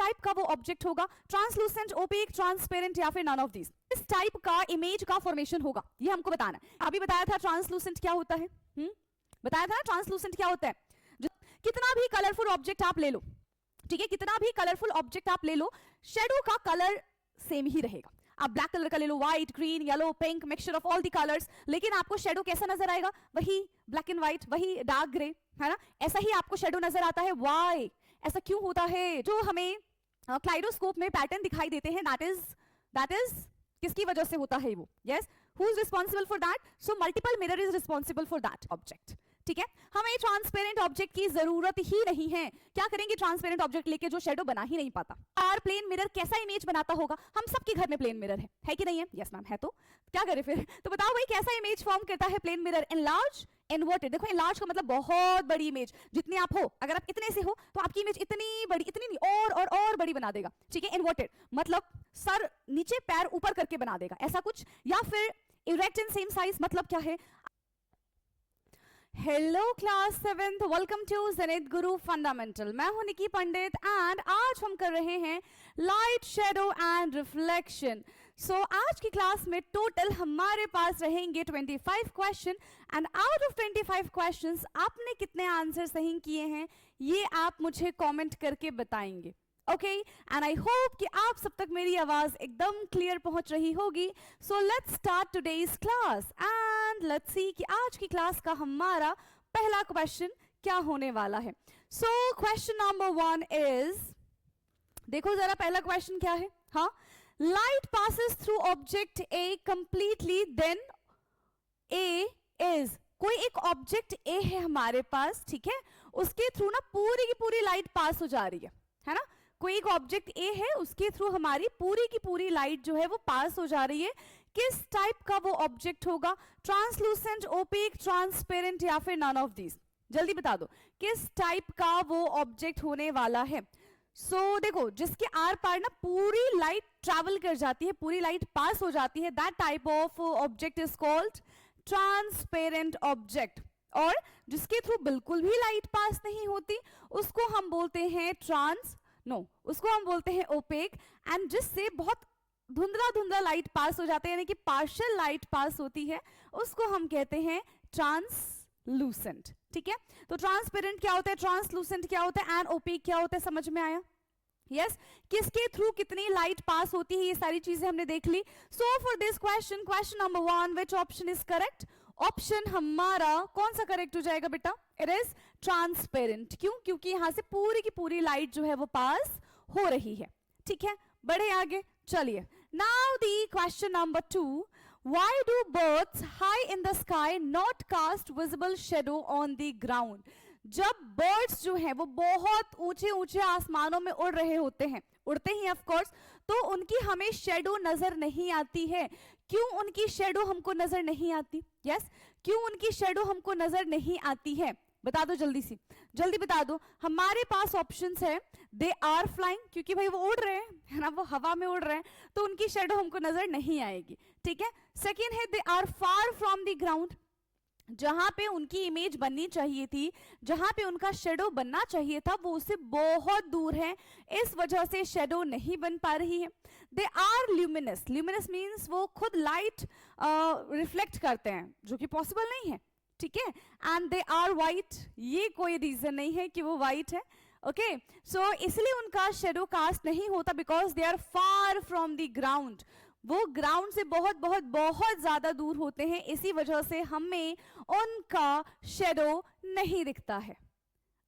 Type का वो object होगा, ट्रांसलूसेंट, ओपेक, ट्रांसपेरेंट या फिर नन ऑफ दीज। किस टाइप का इमेज का फॉर्मेशन होगा ये हमको बताना है। अभी बताया था ट्रांसलूसेंट क्या होता है, बताया था ट्रांसलूसेंट क्या होता है। कितना भी कलरफुल ऑब्जेक्ट आप ले लो, ठीक है, कितना भी कलरफुल ऑब्जेक्ट आप ले लो, शेडो का कलर सेम ही रहेगा। आप ब्लैक कलर का ले लो, white, green, yellow, pink, mixture of all the colours, लेकिन आपको शेडो कैसा नजर आएगा, वही ब्लैक एंड व्हाइट, वही डार्क ग्रे, है ना, ऐसा ही आपको शेडो नजर आता है। व्हाई, ऐसा क्यों होता है? जो हमें क्लाइडोस्कोप में पैटर्न दिखाई देते हैं, दैट इज किसकी वजह से होता है वो? Yes, who is responsible for that? So multiple mirror is responsible for that object, ठीक है। हमें ट्रांसपेरेंट ऑब्जेक्ट की जरूरत ही नहीं है। क्या करेंगे ट्रांसपेरेंट ऑब्जेक्ट लेके जो शेडो बना ही नहीं पाता। और प्लेन मिरर कैसा इमेज बनाता होगा? हम सबके घर में प्लेन मिरर है कि नहीं है? यस मैम है, तो क्या करें फिर? तो बताओ भाई कैसा इमेज फॉर्म करता है प्लेन मिरर? Enlarge, inverted. देखो एनलार्ज का मतलब बहुत बड़ी इमेज, जितने आप हो, अगर आप इतने से हो तो आपकी इमेज इतनी बड़ी, इतनी नहीं और बड़ी बना देगा, ठीक है। इन्वर्टेड मतलब सर नीचे पैर ऊपर करके बना देगा, ऐसा कुछ। या फिर इरेक्ट एंड सेम साइज, मतलब क्या है? Hello class 7th, welcome to zenith guru fundamental. मैं हूं निकी पंडित एंड आज हम कर रहे हैं लाइट, शेडो एंड रिफ्लेक्शन। सो आज की क्लास में टोटल हमारे पास रहेंगे 25 question and out of 25 questions आपने कितने आंसर सही किए हैं ये आप मुझे कमेंट करके बताएंगे। ओके, एंड आई होप कि आप सब तक मेरी आवाज एकदम क्लियर पहुंच रही होगी। So let's start today's class and let's see कि आज की क्लास का हमारा पहला क्वेश्चन क्या होने वाला है। सो क्वेश्चन नंबर 1 इज, देखो जरा पहला क्वेश्चन क्या है। हाँ, light passes through object A completely, then A is, कोई एक ऑब्जेक्ट ए है हमारे पास, ठीक है, उसके थ्रू ना पूरी की पूरी लाइट पास हो जा रही है ना। कोई एक ऑब्जेक्ट ए है, उसके थ्रू हमारी पूरी की पूरी लाइट जो है वो पास हो जा रही है। किस टाइप का वो ऑब्जेक्ट होगा? ट्रांसलूसेंट, ओपेक, ट्रांसपेरेंट या फिर नन ऑफ दीज? जल्दी बता दो किस टाइप का वो ऑब्जेक्ट होने वाला है। सो देखो, जिसके आर पार ना पूरी लाइट ट्रैवल कर जाती है, पूरी लाइट पास हो जाती है, that type of object is called transparent object. और जिसके थ्रू बिल्कुल भी लाइट पास नहीं होती उसको हम बोलते हैं उसको हम बोलते हैं ओपेक। एंड जिससे बहुत धुंधला धुंधला लाइट पास हो जाते हैं, यानी कि पार्शियल लाइट पास होती है, उसको हम कहते हैं ट्रांसलूसेंट, ठीक है। तो ट्रांसपेरेंट क्या होता है, ट्रांसलूसेंट क्या होता है एंड ओपेक क्या होता है, समझ में आया? यस, किसके थ्रू कितनी लाइट पास होती है ये सारी चीजें हमने देख ली। So for this question number 1, which option is correct? Option हमारा कौन सा करेक्ट हो जाएगा बेटा? It is transparent. क्यों? क्योंकि यहां से पूरी की पूरी लाइट जो है वो पास हो रही है, ठीक है। बढ़े आगे, चलिए। Now the question number 2, why do birds high in the sky not cast visible shadow on the ground? जब बर्ड्स जो है वो बहुत ऊंचे ऊंचे आसमानों में उड़ रहे होते हैं, उड़ते ही ऑफ कोर्स, तो उनकी हमें शेडो नजर नहीं आती है। क्यों उनकी शेडो हमको नजर नहीं आती? यस, क्यों उनकी शेडो हमको नजर नहीं आती है? बता दो जल्दी सी, जल्दी बता दो। हमारे पास ऑप्शंस है, दे आर फ्लाइंग, क्योंकि भाई वो उड़ रहे हैं, है ना, वो हवा में उड़ रहे हैं, तो उनकी शेडो हमको नजर नहीं आएगी, ठीक है। सेकेंड है, they are far from the ground, जहां पे उनकी इमेज बननी चाहिए थी, जहां पे उनका शेडो बनना चाहिए था, वो उससे बहुत दूर है, इस वजह से शेडो नहीं बन पा रही है। They are luminous, luminous means वो खुद लाइट रिफ्लेक्ट करते हैं, जो कि पॉसिबल नहीं है, ठीक है। एंड दे आर वाइट, ये कोई रीजन नहीं है कि वो वाइट है, ओके। सो इसलिए उनका शेडो कास्ट नहीं होता, because they are far from the ground, वो ग्राउंड से बहुत बहुत बहुत ज्यादा दूर होते हैं, इसी वजह से हमें उनका शेडो नहीं दिखता है।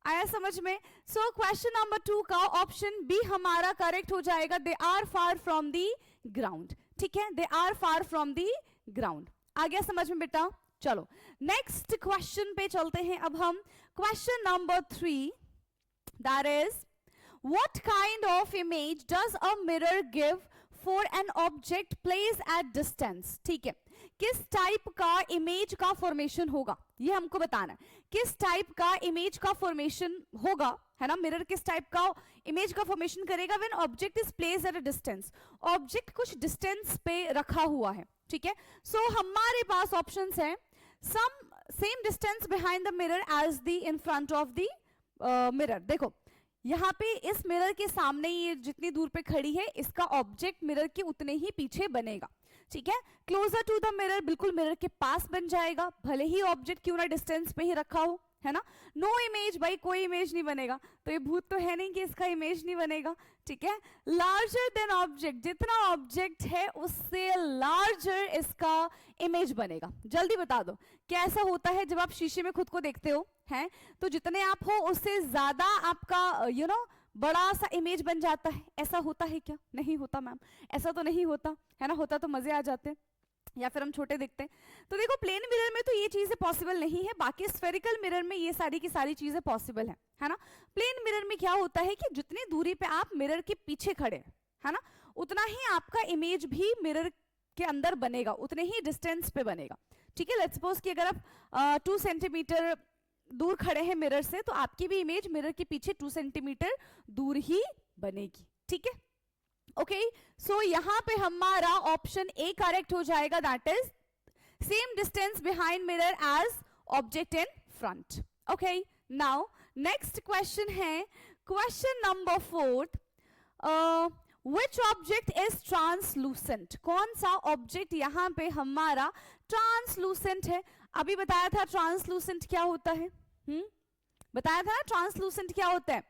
आया समझ में? सो क्वेश्चन नंबर 2 का ऑप्शन बी हमारा करेक्ट हो जाएगा, they are far from the ground, ठीक है, they are far from the ground. आ गया समझ में बेटा? चलो नेक्स्ट क्वेश्चन पे चलते हैं अब हम। Question number 3, that is, what kind of image does a mirror give for an object place at distance? ठीक है, किस टाइप का इमेज का फॉर्मेशन होगा ये हमको बताना है। किस टाइप का इमेज का फॉर्मेशन होगा, है ना, मिरर किस टाइप का इमेज का फॉर्मेशन करेगा when object is placed at a distance? Object कुछ डिस्टेंस पे रखा हुआ है, ठीक है। सो हमारे पास ऑप्शंस हैं, some same distance behind the mirror as the in front of the mirror. देखो यहाँ पे इस मिरर के सामने ये जितनी दूर पे खड़ी है इसका ऑब्जेक्ट मिरर के उतने ही पीछे बनेगा, ठीक है। क्लोजर टू द मिरर, बिल्कुल मिरर के पास बन जाएगा, भले ही ऑब्जेक्ट क्यों ना डिस्टेंस पे ही रखा हो, है ना। नो इमेज, भाई कोई इमेज नहीं बनेगा, तो ये भूत तो है नहीं कि इसका इमेज नहीं बनेगा, ठीक है। लार्जर देन ऑब्जेक्ट, जितना ऑब्जेक्ट है उससे लार्जर इसका इमेज बनेगा। जल्दी बता दो कैसा होता है जब आप शीशे में खुद को देखते हो, हैं, तो जितने आप हो उससे ज्यादा आपका बड़ा सा इमेज बन जाता है। ऐसा होता है क्या? नहीं होता मैम, ऐसा तो नहीं होता, है ना। होता तो मजे आ जाते हैं, या फिर हम छोटे दिखते हैं। तो देखो प्लेन मिरर में तो ये चीजें पॉसिबल नहीं है, बाकी स्फेरिकल मिरर में ये सारी की सारी चीजें पॉसिबल है ना। प्लेन मिरर में क्या होता है कि जितनी दूरी पे आप मिरर के पीछे खड़े है ना, उतना ही आपका इमेज भी मिरर के अंदर बनेगा, उतने ही डिस्टेंस पे बनेगा, ठीक है। लेट्स सपोज कि अगर आप 2 सेंटीमीटर दूर खड़े हैं मिरर से, तो आपकी भी इमेज मिरर के पीछे 2 सेंटीमीटर दूर ही बनेगी, ठीक है। ओके, सो यहां पे हमारा ऑप्शन ए करेक्ट हो जाएगा, that is same distance behind mirror as object in front. Okay, now next question है question number 4, which object is translucent. कौन सा ऑब्जेक्ट यहां पे हमारा ट्रांसलूसेंट है? अभी बताया था ट्रांसलूसेंट क्या होता है, बताया था ना ट्रांसलूसेंट क्या होता है,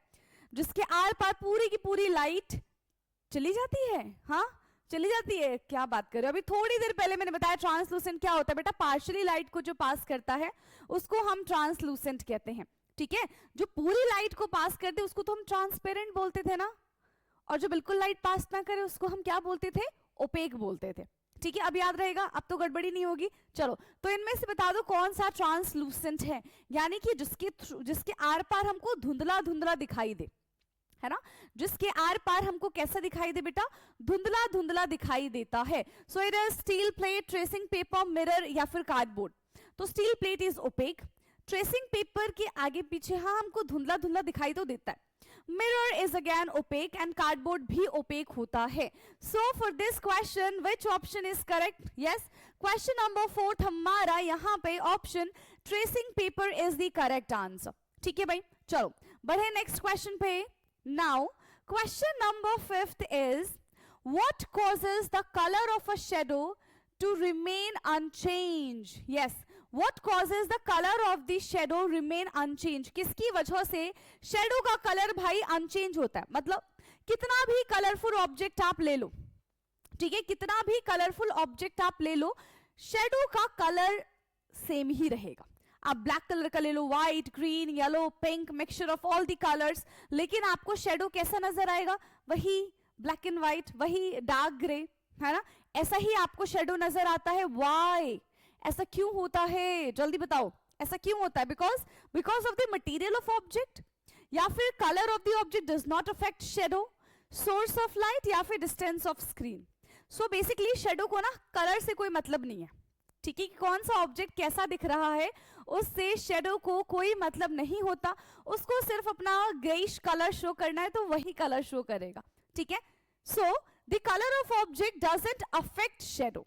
जिसके आर पार पूरी की पूरी लाइट चली जाती है। हाँ, चली जाती है, क्या बात कर रहे हो। अभी थोड़ी देर पहले मैंने बताया ट्रांसलूसेंट क्या होता है बेटा, पार्शियली लाइट को जो पास करता है उसको हम ट्रांसलूसेंट कहते हैं, ठीक है। जो पूरी लाइट को पास करते उसको तो हम ट्रांसपेरेंट बोलते थे ना, और जो बिल्कुल लाइट पास ना करे उसको हम क्या बोलते थे, ओपेक बोलते थे, ठीक है। अब याद रहेगा, अब तो गड़बड़ी नहीं होगी। चलो, तो इनमें से बता दो कौन सा ट्रांसलूसेंट है, यानी कि जिसके आर पार हमको धुंधला धुंधला दिखाई दे, है ना। जिसके आर पार हमको कैसा दिखाई दे बेटा, धुंधला धुंधला दिखाई देता है। So it is steel plate, tracing paper, mirror या फिर कार्डबोर्ड। तो steel plate is opaque, tracing paper के आगे पीछे हाँ हमको धुंधला धुंधला दिखाई तो देता है। Mirror is again opaque and cardboard भी ओपेक होता है। So for this question which option is correct? Yes, question number 4 हमारा यहाँ पे option tracing paper is the correct answer, ठीक है भाई। चलो बढ़े नेक्स्ट क्वेश्चन पे। Now, question number 5 is, what causes the color of a shadow to remain unchanged? Yes, what causes the color of the shadow remain unchanged? किसकी वजह से shadow का कलर भाई unchanged होता है? मतलब कितना भी कलरफुल ऑब्जेक्ट आप ले लो, ठीक है, कितना भी कलरफुल ऑब्जेक्ट आप ले लो, shadow का कलर सेम ही रहेगा। आप ब्लैक कलर का ले लो, white, green, yellow, pink, mixture of all the colours, लेकिन आपको शेडो कैसा नजर आएगा, वही ब्लैक एंड व्हाइट, वही डार्क ग्रे, है ना। ऐसा ही आपको शेडो नजर आता है। व्हाई? ऐसा क्यों होता है, जल्दी बताओ, ऐसा क्यों होता है? Because of the material of object, या फिर colour of the object does not affect shadow, source of light, या फिर distance of screen. So basically shadow को ना कलर से कोई मतलब नहीं है, ठीक है, कि कौन सा ऑब्जेक्ट कैसा दिख रहा है उससे शेडो को कोई मतलब नहीं होता, उसको सिर्फ अपना ग्रेइश कलर शो करना है तो वही कलर शो करेगा, ठीक है। So the colour of object doesn't affect shadow.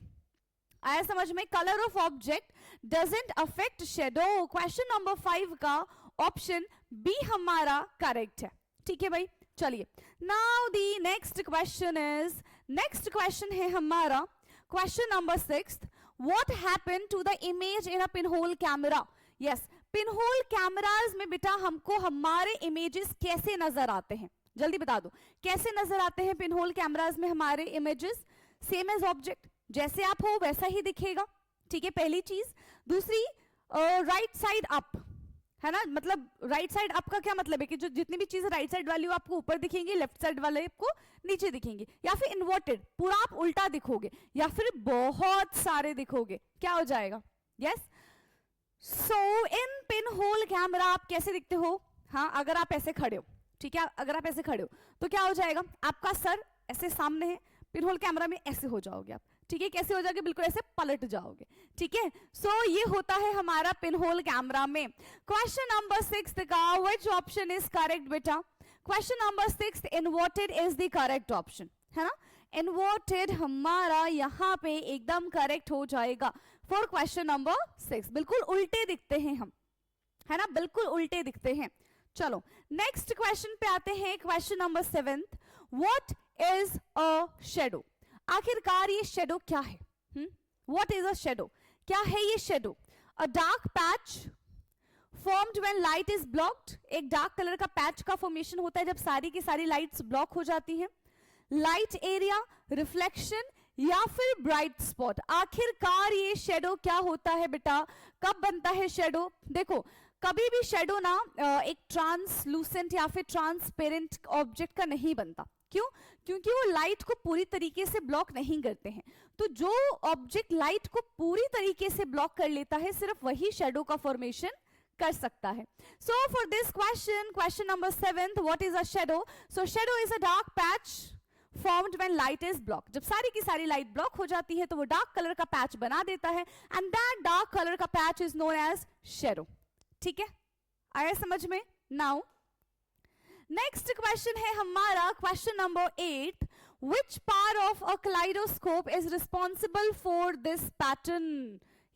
आया समझ में? Colour of object doesn't affect shadow. Question number 5 का ऑप्शन बी हमारा करेक्ट है, ठीक है भाई। चलिए, now the next question is, next question है हमारा question number 6, what happened to the image in a pinhole camera? Yes, pinhole cameras में बेटा हमको हमारे images कैसे नजर आते हैं, जल्दी बता दो, कैसे नजर आते हैं pinhole cameras में हमारे images? सेम एज ऑब्जेक्ट, जैसे आप हो वैसा ही दिखेगा, ठीक है, पहली चीज। दूसरी, राइट साइड अप, है ना, मतलब राइट साइड अप का क्या मतलब है कि जो जितनी भी चीजें राइट साइड वाली आपको ऊपर दिखेंगी, लेफ्ट साइड वाले आपको नीचे दिखेंगे, या फिर इन्वर्टेड, पूरा आप उल्टा दिखोगे, या फिर बहुत सारे दिखोगे, क्या हो जाएगा? यस, सो इन पिन होल कैमरा आप कैसे दिखते हो? हाँ, अगर आप ऐसे खड़े हो, ठीक है, अगर आप ऐसे खड़े हो तो क्या हो जाएगा, आपका सर ऐसे सामने है, पिन होल कैमरा में ऐसे हो जाओगे आप, ठीक है, कैसे हो जाओगे, बिल्कुल ऐसे पलट जाओगे, ठीक है। सो ये होता है हमारा पिन होल कैमरा में। क्वेश्चन नंबर 6 का व्हिच ऑप्शन इज करेक्ट बेटा? Question number 6, inverted is the correct option, है ना। इन्वर्टेड हमारा यहाँ पे एकदम करेक्ट हो जाएगा फॉर क्वेश्चन नंबर 6। बिल्कुल उल्टे दिखते हैं हम, है ना, बिल्कुल उल्टे दिखते हैं। चलो नेक्स्ट क्वेश्चन पे आते हैं, question number 7। What is a shadow? आखिरकार ये शेडो क्या है? What is a shadow? क्या है ये shadow? A dark patch formed when light is blocked. एक डार्क कलर का पैच का फॉर्मेशन होता है जब सारी की सारी लाइट्स ब्लॉक हो जाती हैं। लाइट एरिया, रिफ्लेक्शन या फिर ब्राइट स्पॉट। आखिरकार ये शेडो क्या होता है बेटा? कब बनता है शेडो? देखो कभी भी शेडो ना एक ट्रांसलूसेंट या फिर ट्रांसपेरेंट ऑब्जेक्ट का नहीं बनता। क्यों? क्योंकि वो लाइट को पूरी तरीके से ब्लॉक नहीं करते हैं। तो जो ऑब्जेक्ट लाइट को पूरी तरीके से ब्लॉक कर लेता है सिर्फ वही शेडो का फॉर्मेशन कर सकता है। So for this question number 7, what is a shadow? So shadow is a dark patch formed when light is blocked। जब सारी की सारी लाइट ब्लॉक हो जाती है तो वो डार्क कलर का पैच बना देता है, एंड दैट डार्क कलर का patch is known as shadow. ठीक है, आया समझ में? नाउ नेक्स्ट क्वेश्चन है हमारा question number 8। Which part of a kaleidoscope is responsible for this pattern?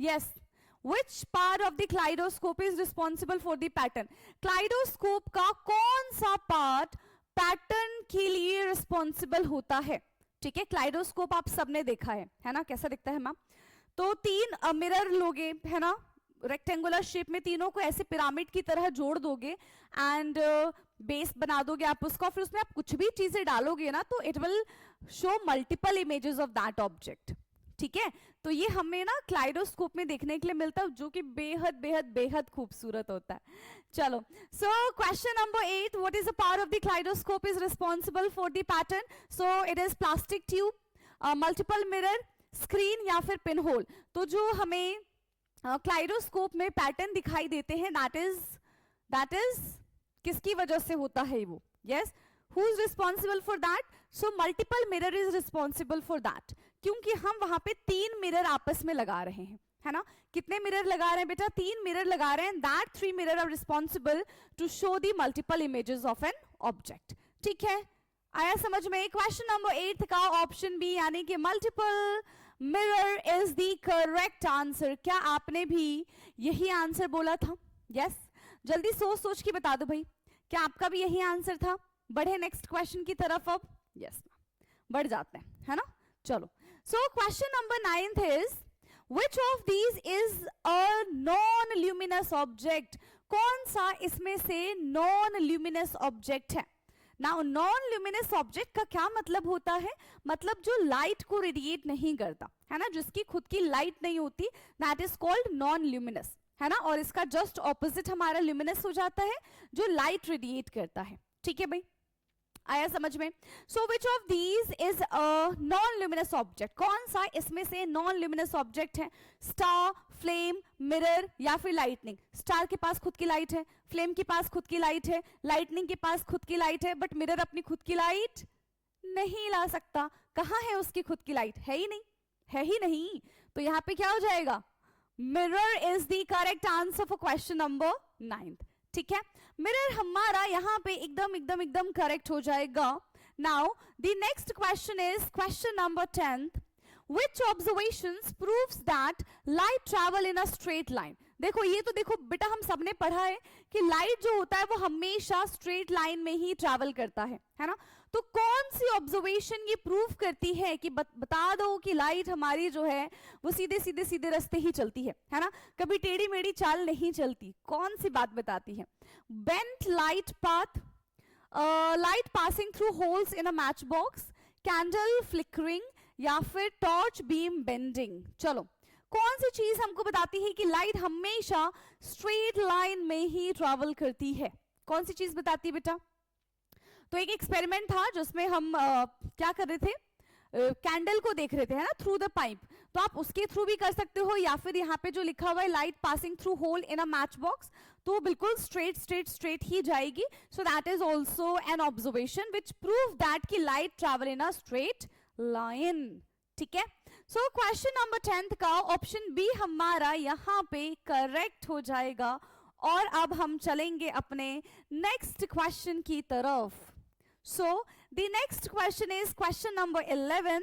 Yes, which part of the kaleidoscope is responsible for the pattern? Kaleidoscope का कौन सा पार्ट पैटर्न के लिए रिस्पॉन्सिबल होता है? ठीक है, क्लाइडोस्कोप आप सबने देखा है ना? कैसा दिखता है मैम? तो 3 मिरर लोगे, है ना, रेक्टेंगुलर शेप में, तीनों को ऐसे पिरामिड की तरह जोड़ दोगे एंड बेस बना दोगे आप उसका, फिर उसमें आप कुछ भी चीजें डालोगे ना तो it will show multiple images of that object. ठीक है, तो ये हमें ना क्लाइडोस्कोप में देखने के लिए मिलता है, जो कि बेहद बेहद बेहद खूबसूरत होता है। चलो, so question number 8, what is the part of the kaleidoscope is responsible for the pattern? So it is plastic tube, multiple mirror, screen या फिर पिन होल। तो जो हमें क्लाइडोस्कोप में पैटर्न दिखाई देते हैं दैट इज किसकी वजह से होता है वो? Yes, who is responsible for that? So multiple mirror is responsible for that, क्योंकि हम वहां पे 3 मिरर आपस में लगा रहे हैं, है ना? कितने मिरर लगा रहे हैं बेटा? 3 मिरर लगा रहे हैं। That 3 mirror are responsible to show the multiple images of an object. ठीक है, आया समझ में? क्वेश्चन नंबर 8 का ऑप्शन बी यानी कि multiple mirror is the correct answer. क्या आपने भी यही आंसर बोला था? यस, जल्दी सोच सोच के बता दो भाई, क्या आपका भी यही आंसर था? बढ़े नेक्स्ट क्वेश्चन की तरफ अब। यस, बढ़ जाते हैं, है ना? चलो, so question number 9 is which of these is a non-luminous object? कौन सा इसमें से non-luminous object है? Now non-luminous object का क्या मतलब होता है? मतलब जो लाइट को रेडिएट नहीं करता, है ना, जिसकी खुद की लाइट नहीं होती, that is called non-luminous, है ना? और इसका जस्ट ऑपोजिट हमारा luminous हो जाता है, जो लाइट रेडिएट करता है। ठीक है भाई, आया समझ में? So which of these is a non luminous object? कौन सा इसमें से नॉन ल्यूमिनस ऑब्जेक्ट है? स्टार, फ्लेम, मिरर या फिर लाइटनिंग? स्टार के पास खुद की लाइट है, फ्लेम के पास खुद की लाइट है, लाइटनिंग के पास खुद की लाइट है, बट मिरर अपनी खुद की लाइट नहीं ला सकता। कहाँ है उसकी खुद की लाइट? है ही नहीं, है ही नहीं। तो यहाँ पे क्या हो जाएगा? Mirror is the correct answer for question number 9। ठीक है, मिरर हमारा यहाँ पे एकदम करेक्ट हो जाएगा। Now the next question is question number 10। Which observations proves that light travel in a straight line? देखो, ये तो देखो बेटा, हम सबने पढ़ा है कि लाइट जो होता है वो हमेशा स्ट्रेट लाइन में ही ट्रैवल करता है ना? तो कौन सी ऑब्जर्वेशन ये प्रूव करती है कि बता दो कि लाइट हमारी जो है वो सीधे रास्ते ही चलती है ना? कभी टेढ़ी मेढ़ी चाल नहीं चलती। कौन सी बात बताती है? Bent light path, light passing through holes in a match box, candle flickering या फिर टॉर्च बीम बेंडिंग। चलो, कौन सी चीज हमको बताती है कि लाइट हमेशा स्ट्रेट लाइन में ही ट्रैवल करती है? कौन सी चीज बताती है बेटा? तो एक एक्सपेरिमेंट था जिसमें हम क्या कर रहे थे? कैंडल को देख रहे थे, है ना, थ्रू द पाइप। तो आप उसके थ्रू भी कर सकते हो, या फिर यहाँ पे जो लिखा हुआ है light passing through hole in a matchbox, तो बिल्कुल स्ट्रेट ही जाएगी। So that is also an observation which prove that की light travel in a straight line. ठीक है, सो क्वेश्चन नंबर 10 का ऑप्शन बी हमारा यहाँ पे करेक्ट हो जाएगा। और अब हम चलेंगे अपने नेक्स्ट क्वेश्चन की तरफ। So the next question is question number 11।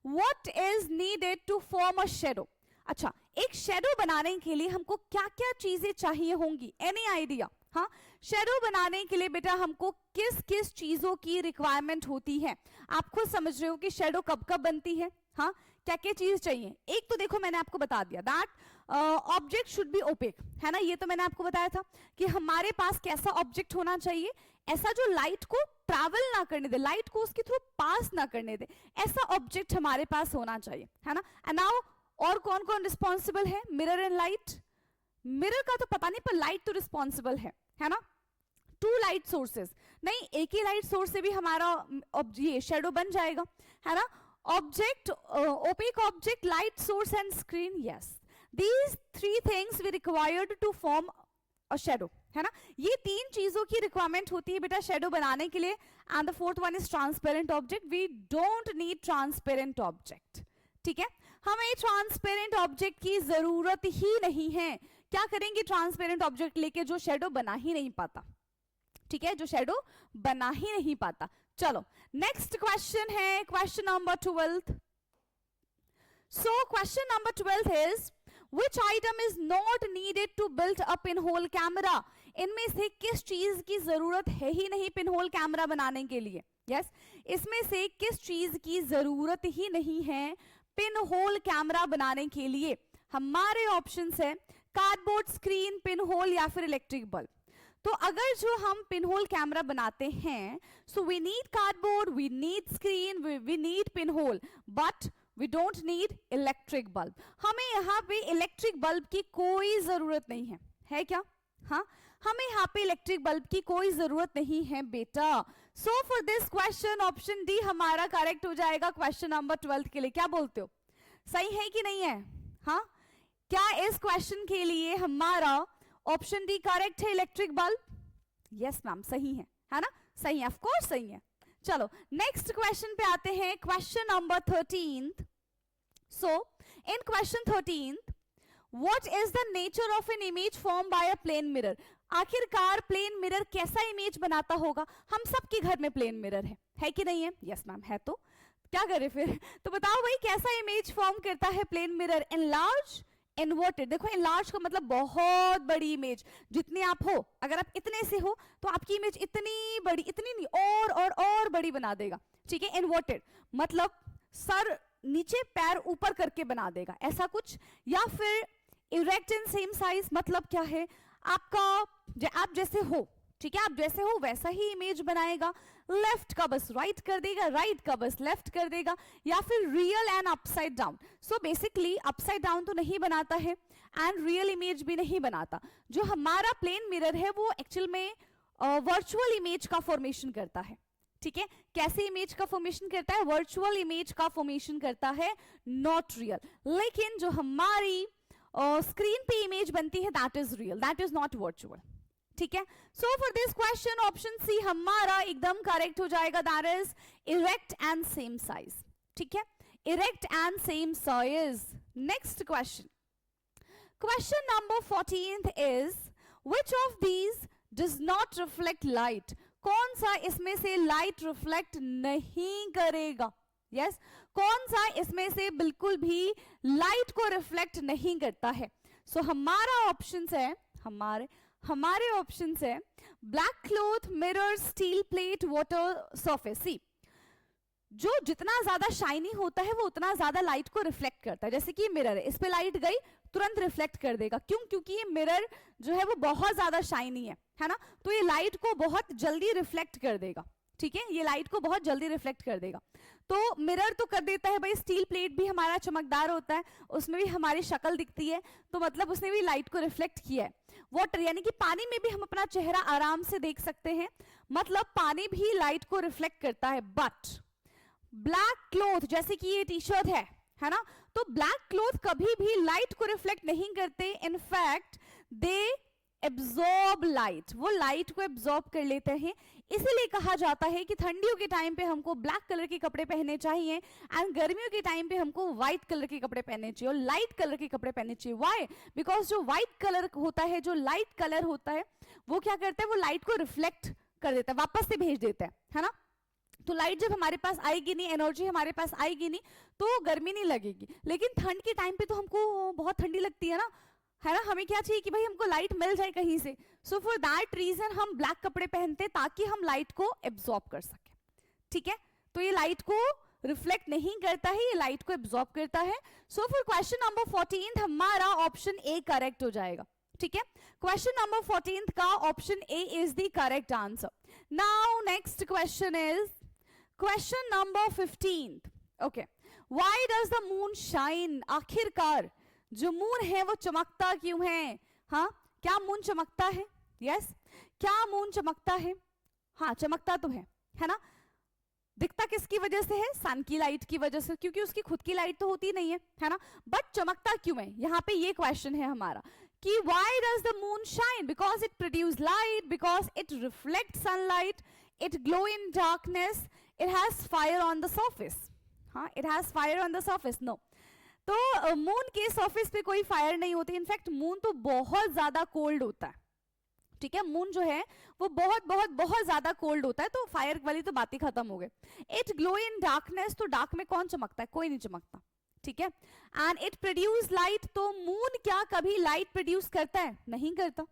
What is needed to form a shadow? अच्छा, एक शेडो बनाने के लिए हमको क्या क्या चीजें चाहिए होंगी? Any idea? हाँ, शेडो बनाने के लिए बेटा हमको किस किस चीजों की रिक्वायरमेंट होती है, आप खुद समझ रहे हो कि शेडो कब कब बनती है, हाँ क्या क्या चीज चाहिए। एक तो देखो मैंने आपको बता दिया that object should be opaque, है ना, ये तो मैंने आपको बताया था कि हमारे पास कैसा ऑब्जेक्ट होना चाहिए, ऐसा जो लाइट को ट्रैवल ना करने दे, लाइट को उसके थ्रू पास ना करने दे, ऐसा ऑब्जेक्ट हमारे पास होना चाहिए, है ना। एंड नाउ और कौन कौन रिस्पॉन्सिबल है, मिरर एंड लाइट, मिरर का तो पता नहीं पर लाइट तो रिस्पॉन्सिबल है ना। टू लाइट सोर्सेस, नहीं एक ही लाइट सोर्स से भी हमारा ये शेडो बन जाएगा, है ना। Object, opaque object, light source and screen, yes these three things we required to form a shadow, है ना। ये तीन चीजों की रिक्वायरमेंट होती है बेटा शेडो बनाने के लिए। And the fourth one is transparent object, we don't need transparent object, ठीक है, हमें ट्रांसपेरेंट ऑब्जेक्ट की जरूरत ही नहीं है। क्या करेंगे ट्रांसपेरेंट ऑब्जेक्ट लेके जो शेडो बना ही नहीं पाता, ठीक है, जो शेडो बना ही नहीं पाता। चलो नेक्स्ट क्वेश्चन है question number 12th। So question number 12th is which item is not needed to build a pinhole camera? इनमें से किस चीज की जरूरत है ही नहीं पिनहोल कैमरा बनाने के लिए, यस इसमें से किस चीज की जरूरत ही नहीं है पिनहोल कैमरा बनाने के लिए। हमारे ऑप्शंस है कार्डबोर्ड, स्क्रीन, पिनहोल या फिर इलेक्ट्रिक बल्ब। तो अगर जो हम पिनहोल कैमरा बनाते हैं so we need cardboard, we need screen, we need pinhole, but we don't need electric bulb. हमें यहाँ पे इलेक्ट्रिक बल्ब की कोई जरूरत नहीं है क्या, हाँ हमें यहाँ पे इलेक्ट्रिक बल्ब की कोई जरूरत नहीं है बेटा। सो for this question option D हमारा करेक्ट हो जाएगा क्वेश्चन नंबर 12 के लिए। क्या बोलते हो, सही है कि नहीं है, हाँ क्या इस क्वेश्चन के लिए हमारा ऑप्शन डी करेक्ट है इलेक्ट्रिक बल्ब? यस मैम सही है ना, सही है, ऑफ कोर्स सही है। चलो नेक्स्ट क्वेश्चन पे आते हैं question number 13th। So in question 13th what is the nature of an image form by a plane mirror? आखिरकार प्लेन मिरर कैसा इमेज बनाता होगा? हम सबके घर में प्लेन मिरर है कि नहीं है? यस मैम है, तो क्या करें फिर तो बताओ भाई कैसा इमेज फॉर्म करता है प्लेन मिरर? Enlarge, inverted. देखो एनलार्ज का मतलब बहुत बड़ी इमेज, जितने आप हो, अगर आप इतने से हो तो आपकी इमेज इतनी बड़ी, इतनी नहीं और बड़ी बना देगा, ठीक है। इन्वर्टेड मतलब सर नीचे पैर ऊपर करके बना देगा, ऐसा कुछ। या फिर इरेक्ट एंड सेम साइज, मतलब क्या है आपका आप जैसे हो, ठीक है, आप जैसे हो वैसा ही इमेज बनाएगा। लेफ्ट का बस राइट कर देगा, राइट का बस लेफ्ट कर देगा। या फिर real and upside down. So basically upside down तो नहीं बनाता है एंड रियल इमेज भी नहीं बनाता। जो हमारा प्लेन मिरर है वो एक्चुअल में वर्चुअल इमेज का फॉर्मेशन करता है, ठीक है। कैसे इमेज का फॉर्मेशन करता है? वर्चुअल इमेज का फॉर्मेशन करता है, नॉट रियल। लेकिन जो हमारी स्क्रीन पे इमेज बनती है that is real, that is not virtual, ठीक है। So for this question option C हमारा एकदम करेक्ट हो जाएगा, that is erect and same size, ठीक है, erect and same size. Next question, question number 14th is which of these does not reflect light? कौन सा इसमें से लाइट रिफ्लेक्ट नहीं करेगा? यस कौन सा इसमें से बिल्कुल भी लाइट को रिफ्लेक्ट नहीं करता है? सो हमारा ऑप्शंस है, हमारे ऑप्शंस है black cloth, mirror, steel plate, water surface. See जो जितना ज्यादा शाइनी होता है वो उतना ज्यादा लाइट को रिफ्लेक्ट करता है। जैसे कि मिरर है, इस पे लाइट गई तुरंत रिफ्लेक्ट कर देगा, क्यों? क्योंकि ये मिरर जो है वो बहुत ज्यादा शाइनी है ना, तो ये लाइट को बहुत जल्दी रिफ्लेक्ट कर देगा, ठीक है, ये लाइट को बहुत जल्दी रिफ्लेक्ट कर देगा। तो मिरर तो कर देता है भाई, स्टील प्लेट भी हमारा चमकदार होता है, उसमें भी हमारी शक्ल दिखती है, तो मतलब उसने भी लाइट को रिफ्लेक्ट किया है। वाटर यानी कि पानी में भी हम अपना चेहरा आराम से देख सकते हैं, मतलब पानी भी लाइट को रिफ्लेक्ट करता है। बट ब्लैक क्लॉथ जैसे कि ये टी शर्ट है ना, तो ब्लैक क्लॉथ कभी भी लाइट को रिफ्लेक्ट नहीं करते, इनफैक्ट दे एब्जॉर्ब लाइट, वो लाइट को एब्जॉर्ब कर लेते हैं। इसीलिए कहा जाता है कि ठंडियों के टाइम पे हमको ब्लैक कलर के कपड़े पहनने चाहिए एंड गर्मियों के टाइम पे हमको व्हाइट कलर के कपड़े पहनने चाहिए और लाइट कलर के कपड़े पहनने चाहिए। व्हाई? बिकॉज जो व्हाइट कलर होता है, जो लाइट कलर होता है, वो क्या करता है, वो लाइट को रिफ्लेक्ट कर देता है, वापस से भेज देता है ना। तो लाइट जब हमारे पास आएगी नहीं, एनर्जी हमारे पास आएगी नहीं, तो गर्मी नहीं लगेगी। लेकिन ठंड के टाइम पे तो हमको बहुत ठंडी लगती है ना, है ना, हमें क्या चाहिए कि भाई हमको लाइट मिल जाए कहीं से. सो फॉर दैट रीजन हम ब्लैक कपड़े पहनते हैं ताकि हम लाइट को एब्जॉर्ब कर सके. ठीक है, तो ये लाइट को रिफ्लेक्ट नहीं करता है, ये लाइट को एब्जॉर्ब करता है. सो फॉर क्वेश्चन नंबर 14 हमारा ऑप्शन ए करेक्ट हो जाएगा. ठीक है, क्वेश्चन नंबर 14 का option A is the correct answer. Now next question is question number 15. Okay, why does the moon shine? आखिरकार जो मून है वो चमकता क्यों है? हाँ, क्या मून चमकता है? यस, क्या मून चमकता है? हाँ, चमकता तो है ना. दिखता किसकी वजह से है? सन की लाइट की वजह से, क्योंकि उसकी खुद की लाइट तो होती नहीं है ना. बट चमकता क्यों है? यहाँ पे ये क्वेश्चन है हमारा कि why does the moon shine? Because it produce light, because it reflect sunlight, it glow in darkness, it has fire on the surface. हाँ, it has fire on the surface. No, तो moon के surface पे कोई fire नहीं होती. In fact moon तो बहुत ज्यादा कोल्ड होता है. ठीक है, मून जो है वो बहुत बहुत बहुत ज्यादा कोल्ड होता है, तो फायर वाली तो बात ही खत्म हो गई. इट ग्लो इन डार्कनेस, तो डार्क में कौन चमकता है? कोई नहीं चमकता. ठीक है, एंड इट प्रोड्यूस लाइट, तो मून क्या कभी लाइट प्रोड्यूस करता है? नहीं करता.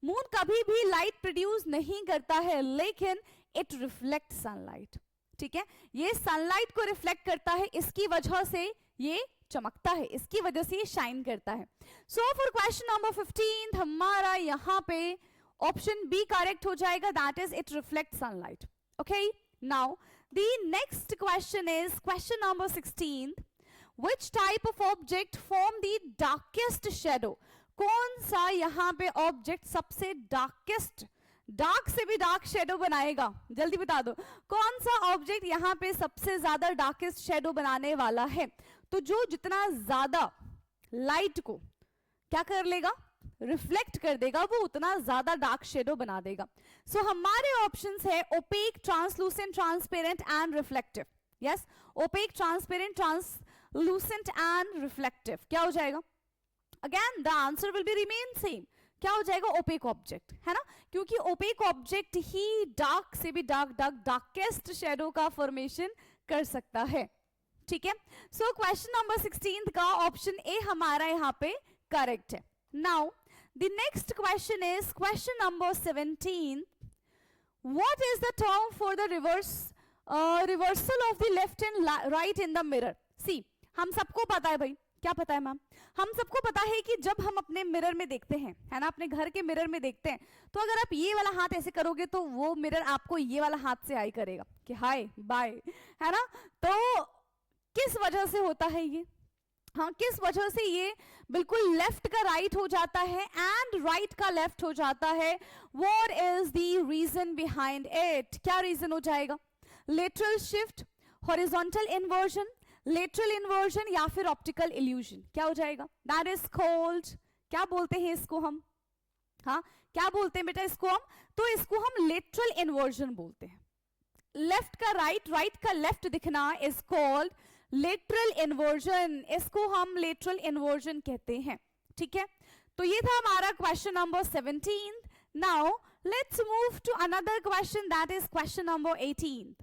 मून कभी भी लाइट प्रोड्यूस नहीं करता है, लेकिन इट रिफ्लेक्ट सनलाइट. ठीक है, ये सनलाइट को रिफ्लेक्ट करता है, इसकी वजह से ये चमकता है, इसकी वजह से ये शाइन करता है. सो फॉर क्वेश्चन नंबर 15 हमारा यहाँ पे ऑप्शन बी करेक्ट हो जाएगा, that is it reflect sunlight. Okay, now the next question is question number 16. Which type of object form the darkest shadow? कौन सा यहाँ पे ऑब्जेक्ट सबसे डार्केस्ट, डार्क से भी डार्क शेडो बनाएगा? जल्दी बता दो, कौन सा ऑब्जेक्ट यहाँ पे सबसे ज्यादा डार्केस्ट शेडो बनाने वाला है? तो जो जितना ज्यादा लाइट को क्या कर लेगा? रिफ्लेक्ट कर देगा, वो उतना ज्यादा डार्क शेडो बना देगा. सो हमारे ऑप्शंस है opaque, translucent, transparent and reflective. Yes, opaque, transparent, translucent and reflective. क्या हो जाएगा? Again the answer will be remain same. क्या हो जाएगा? ओपेक ऑब्जेक्ट, है ना, क्योंकि ओपेक ऑब्जेक्ट ही डार्क से भी डार्केस्ट शेडो का फॉर्मेशन कर सकता है. ठीक है, सो क्वेश्चन नंबर 16 का ऑप्शन ए हमारा यहाँ पे करेक्ट है. Now the next question is question number 17. What is the term for the reversal of the left and right in the mirror? See, हम सबको पता है भाई, क्या पता है मैम? हम सबको पता है कि जब हम अपने मिरर में देखते हैं, है ना, अपने घर के मिरर में देखते हैं, तो अगर आप ये वाला हाथ ऐसे करोगे तो वो मिरर आपको ये वाला हाथ से हाई करेगा कि हाय बाय, है ना. तो किस वजह से होता है ये? हाँ, किस वजह से ये बिल्कुल लेफ्ट का राइट हो जाता है एंड राइट का लेफ्ट हो जाता है? What is the reason behind it? क्या रीजन हो जाएगा? Lateral shift, horizontal inversion, lateral inversion या फिर ऑप्टिकल इल्यूजन? क्या हो जाएगा? दैट इज कॉल्ड, क्या बोलते हैं इसको हम? हाँ, क्या बोलते हैं बेटा इसको हम? तो इसको हम लेटरल इन्वर्जन बोलते हैं. लेफ्ट का राइट, राइट का लेफ्ट दिखना इज कॉल्ड लेटरल इन्वर्जन. इसको हम लेटरल इन्वर्जन कहते हैं. ठीक है, तो ये था हमारा question number 17. Now let's move to another question, that is question number 18.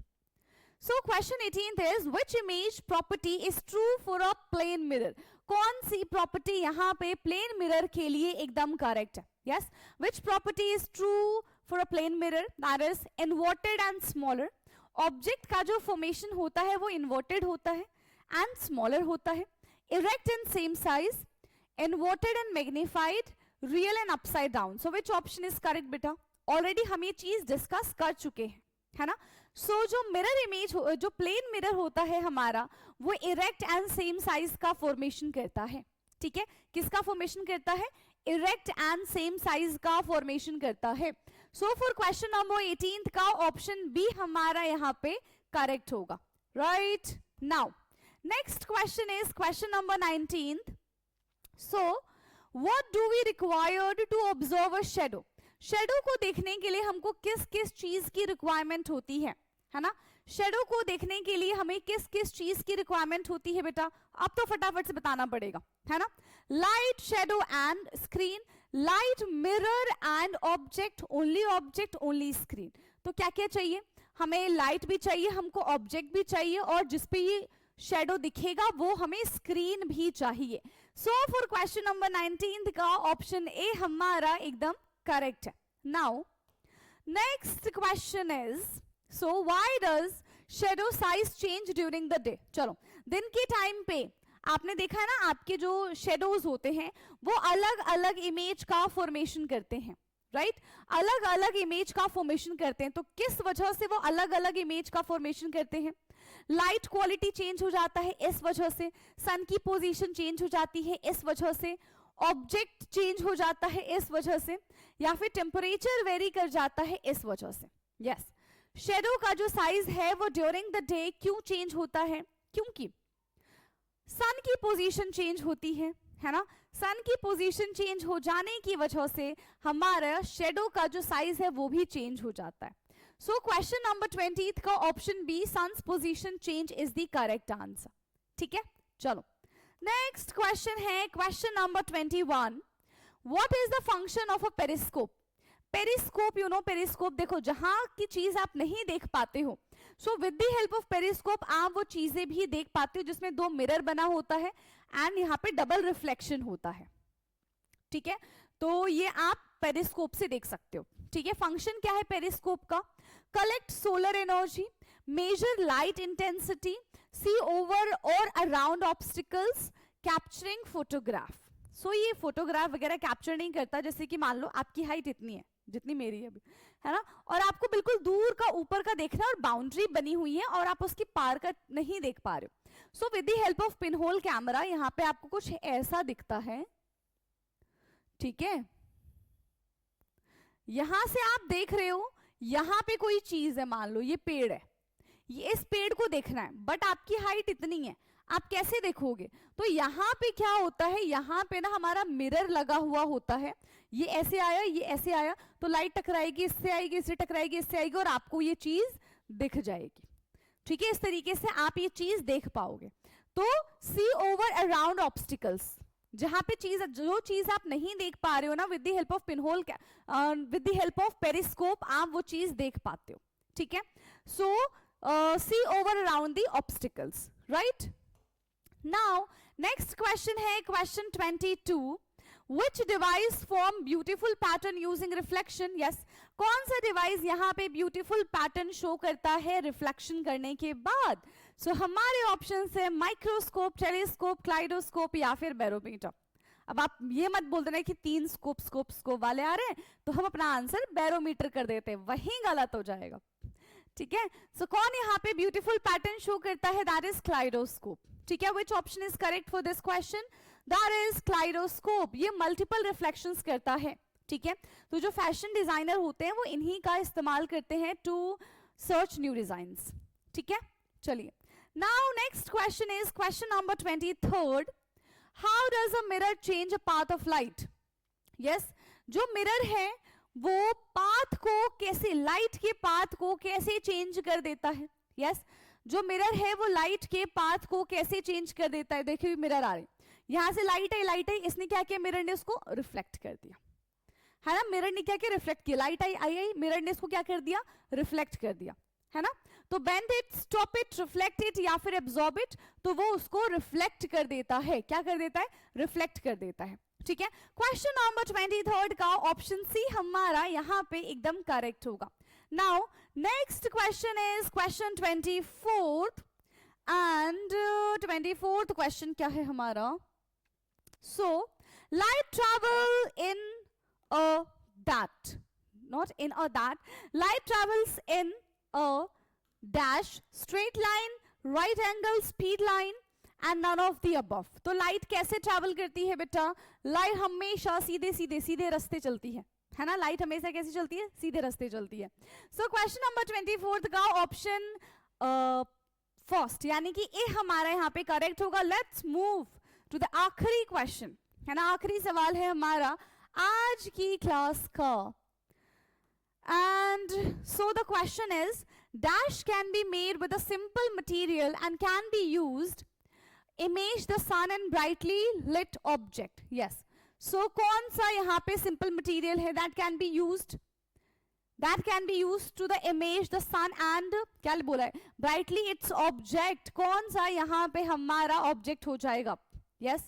So question 18th is which image property is true for a plane mirror? कौन सी प्रॉपर्टी यहाँ पे प्लेन मिरर के लिए एकदम करेक्ट है? Yes, which property is true for a plane mirror? That is inverted and smaller. Object का जो formation होता है वो इन्वर्टेड होता है एंड स्मॉलर होता है. Erect in same size, inverted and magnified, real and upside down. So which option is correct बेटा? ऑलरेडी हम ये चीज डिस्कस कर चुके हैं, है ना. सो जो मिरर इमेज जो प्लेन मिरर होता है हमारा, वो इरेक्ट एंड सेम साइज का फॉर्मेशन करता है. ठीक है, किसका फॉर्मेशन करता है? इरेक्ट एंड सेम साइज का फॉर्मेशन करता है. सो फॉर क्वेश्चन नंबर 18 का ऑप्शन बी हमारा यहाँ पे करेक्ट होगा. Right, now next question is question number 19. So what do we required to observe a shadow? Shadow को देखने के लिए हमको किस किस चीज की रिक्वायरमेंट होती है ना? शैडो को देखने के लिए हमें किस किस चीज की रिक्वायरमेंट होती है बेटा? अब तो फटाफट से बताना पड़ेगा, है ना. Light, shadow and screen, light, mirror and object, only screen. तो क्या क्या चाहिए हमें? लाइट भी चाहिए, हमको ऑब्जेक्ट भी चाहिए, और जिसपे ये शैडो दिखेगा वो हमें स्क्रीन भी चाहिए. सो फॉर क्वेश्चन नंबर 19 का ऑप्शन ए हमारा एकदम करेक्ट है. Now next question is, so why does shadow size change during the day. चलो, दिन के टाइम पे आपने देखा है ना, आपके जो शेडोज होते हैं वो अलग अलग इमेज का फॉर्मेशन करते हैं, राइट अलग अलग इमेज का फॉर्मेशन करते हैं. तो किस वजह से वो अलग अलग इमेज का फॉर्मेशन करते हैं? लाइट क्वालिटी चेंज हो जाता है इस वजह से, सन की पोजीशन चेंज हो जाती है इस वजह से, ऑब्जेक्ट चेंज हो जाता है इस वजह से, या फिर टेम्परेचर वेरी कर जाता है इस वजह से. यस, शेडो का जो साइज है वो ड्यूरिंग द डे क्यों चेंज होता है? क्योंकि सन की पोजीशन चेंज होती है ना. सन की पोजीशन चेंज हो जाने की वजह से हमारा शेडो का जो साइज है वो भी चेंज हो जाता है. सो क्वेश्चन नंबर 20 का option B, sun's position change, is the correct answer. ठीक है, चलो नेक्स्ट क्वेश्चन है question number 21. What is the function of a periscope? Periscope, you know periscope, देखो जहां की चीज आप नहीं देख पाते हो, so with the help of periscope आप वो चीजें भी देख पाते हो जिसमें दो मिरर बना होता है एंड यहाँ पे डबल रिफ्लेक्शन होता है. ठीक है, तो ये आप पेरिस्कोप से देख सकते हो. ठीक है, फंक्शन क्या है पेरिस्कोप का? Collect solar energy, measure light intensity, see over और around obstacles, capturing photograph. So ये फोटोग्राफ वगैरह कैप्चर नहीं करता. जैसे कि मान लो आपकी हाइट इतनी है जितनी मेरी है अभी, है ना, और आपको बिल्कुल दूर का ऊपर का देखना है और बाउंड्री बनी हुई है और आप उसकी पार का नहीं देख पा रहे हो. So with the help of pinhole camera यहाँ पे आपको कुछ ऐसा दिखता है. ठीक है, यहां से आप देख रहे हो, यहां पे कोई चीज है, मान लो ये पेड़ है, ये इस पेड़ को देखना है, बट आपकी हाइट इतनी है, आप कैसे देखोगे? तो यहाँ पे क्या होता है, यहाँ पे ना हमारा मिरर लगा हुआ होता है. ये ऐसे आया, ये ऐसे आया, तो लाइट टकराएगी, इससे आएगी, इससे टकराएगी, इससे आएगी, और आपको ये चीज दिख जाएगी. ठीक है, इस तरीके से आप ये चीज देख पाओगे. तो सी ओवर अराउंड ऑब्स्टिकल्स, जहां पे चीज, जो चीज आप नहीं देख पा रहे हो ना, with the help of pinhole, with the help of periscope आप वो चीज देख पाते हो. ठीक है, so see over around the obstacles, right. Now next question है question 22. Which device form beautiful pattern using reflection? Yes, कौन सा डिवाइस यहाँ पे ब्यूटीफुल पैटर्न शो करता है रिफ्लेक्शन करने के बाद? सो हमारे ऑप्शन है माइक्रोस्कोप, टेलीस्कोप, क्लाइडोस्कोप या फिर बैरोमीटर. अब आप ये मत बोल देना कि 3 स्कोप वाले आ रहे हैं तो हम अपना आंसर बैरोमीटर कर देते हैं, वही गलत हो जाएगा. ठीक है, सो कौन यहाँ पे ब्यूटीफुल पैटर्न शो करता है? That is kaleidoscope. ठीक है, विच option is correct for this question? That is kaleidoscope. ये मल्टीपल रिफ्लेक्शंस करता है. ठीक है, तो जो फैशन डिजाइनर होते हैं वो इन्हीं का इस्तेमाल करते हैं टू सर्च न्यू डिजाइन्स. ठीक है, चलिए now next question is question number 23. How does a mirror change a path of light? Yes, जो मिरर है वो पाथ को कैसे, लाइट के पाथ को कैसे चेंज कर देता है? यस, जो मिरर है वो लाइट के पाथ को कैसे चेंज कर देता है? देखिए मिरर आ रहे, यहां से लाइट आई, इसने क्या किया, मिरर ने उसको रिफ्लेक्ट कर दिया, है ना. मिरर ने क्या किया, रिफ्लेक्ट किया. लाइट आई, मिरर ने इसको क्या कर दिया, रिफ्लेक्ट कर दिया, है ना. तो bend it, stop it, reflect it या फिर एब्जॉर्ब इट, तो वो उसको रिफ्लेक्ट कर देता है. क्या कर देता है? रिफ्लेक्ट कर देता है. ठीक है, क्वेश्चन नंबर 23 का ऑप्शन सी हमारा यहाँ पे एकदम करेक्ट होगा. Now next question is question 24 and 24th question क्या है हमारा? So light travel in a that, not in a that, light travels in a dash, straight line, right angle, speed line and none of the above. तो light कैसे travel करती है बेटा? Light हमेशा सीधे रास्ते चलती है ना. लाइट हमेशा कैसे चलती है? सीधे रास्ते चलती है. सो क्वेश्चन नंबर 24 का ऑप्शन फर्स्ट यानी कि ए हमारा यहाँ पे करेक्ट होगा. लेट्स मूव टू द आखिरी क्वेश्चन, है ना. आखिरी सवाल है हमारा आज की क्लास का. And so the question is, dash can be made with a simple material and can be used image the sun and brightly lit object. Yes, so कौन सा यहाँ पे simple material है that can be used to the image the sun and क्या बोला है, brightly its object. कौन सा यहाँ पे हमारा object हो जाएगा? Yes,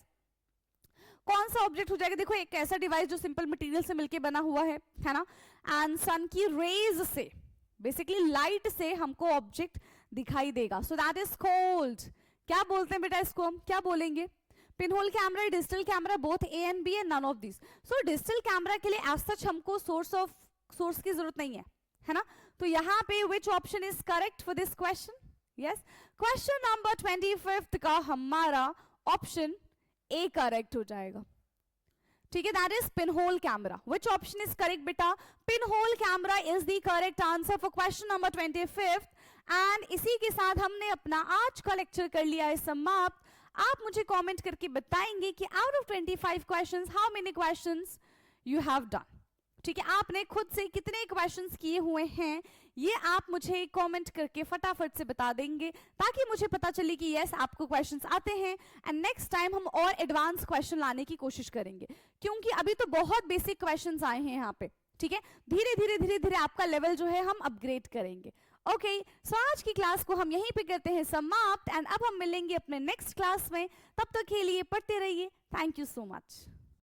कौन सा ऑब्जेक्ट हो जाएगा? देखो एक ऐसा डिवाइस जो सिंपल मटेरियल से मिलके बना हुआ है ना, एंड सन की रेज से, बेसिकली लाइट से हमको ऑब्जेक्ट दिखाई देगा, सो दैट इज कॉल्ड, क्या बोलते हैं बेटा इसको, हम क्या बोलेंगे? Pinhole camera, digital camera, both A and B, and none of this. So digital camera के लिए एज सच हमको सोर्स की जरूरत नहीं है ना, तो यहाँ पे विच option is correct for this question? Yes, question number 25 का हमारा ऑप्शन ए करेक्ट हो जाएगा, ठीक है, that is pinhole camera. Which option is correct बेटा? Pinhole camera is the correct answer for question number 25। And इसी के साथ हमने अपना आज का लेक्चर कर लिया है समाप्त। आप मुझे कमेंट करके बताएंगे कि out of 25 questions how many questions you have done, ठीक है, आपने खुद से कितने क्वेश्चंस किए हुए हैं, ये आप मुझे कमेंट करके फटाफट से बता देंगे, ताकि मुझे पता चले कि यस आपको क्वेश्चंस आते हैं, एंड नेक्स्ट टाइम हम और एडवांस क्वेश्चन लाने की कोशिश करेंगे, क्योंकि अभी तो बहुत बेसिक क्वेश्चंस आए हैं यहाँ पे, ठीक है, धीरे धीरे आपका लेवल जो है हम अपग्रेड करेंगे। ओके, सो आज की क्लास को हम यहीं पे करते हैं समाप्त, एंड अब हम मिलेंगे अपने नेक्स्ट क्लास में, तब तक के लिए पढ़ते रहिए। Thank you so much.